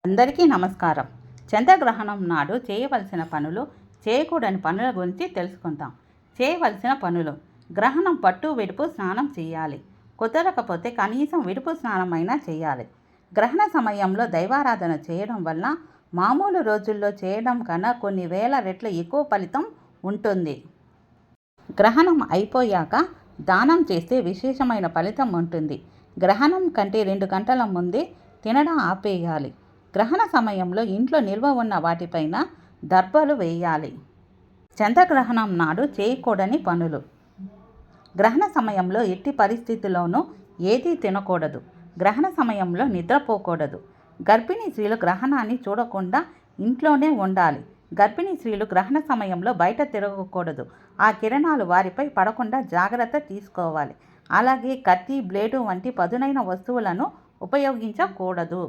అందరికీ నమస్కారం. చంద్రగ్రహణం నాడు చేయవలసిన పనులు, చేయకూడని పనుల గురించి తెలుసుకుందాం. చేయవలసిన పనులు: గ్రహణం పట్టు విడుపు స్నానం చేయాలి. కుదరకపోతే కనీసం విడుపు స్నానమైనా చేయాలి. గ్రహణ సమయంలో దైవారాధన చేయడం వల్ల మామూలు రోజుల్లో చేయడం కన్నా కొన్ని వేల రెట్లు ఎక్కువ ఫలితం ఉంటుంది. గ్రహణం అయిపోయాక దానం చేస్తే విశేషమైన ఫలితం ఉంటుంది. గ్రహణం కంటే 2 గంటల ముందే తినడం ఆపేయాలి. గ్రహణ సమయంలో ఇంట్లో నిల్వ ఉన్న వాటిపైన దర్భలు వేయాలి. చంద్రగ్రహణం నాడు చేయకూడని పనులు: గ్రహణ సమయంలో ఎట్టి పరిస్థితుల్లోనూ ఏదీ తినకూడదు. గ్రహణ సమయంలో నిద్రపోకూడదు. గర్భిణీ స్త్రీలు గ్రహణాన్ని చూడకుండా ఇంట్లోనే ఉండాలి. గర్భిణీ స్త్రీలు గ్రహణ సమయంలో బయట తిరగకూడదు. ఆ కిరణాలు వారిపై పడకుండా జాగ్రత్త తీసుకోవాలి. అలాగే కత్తి, బ్లేడు వంటి పదునైన వస్తువులను ఉపయోగించకూడదు.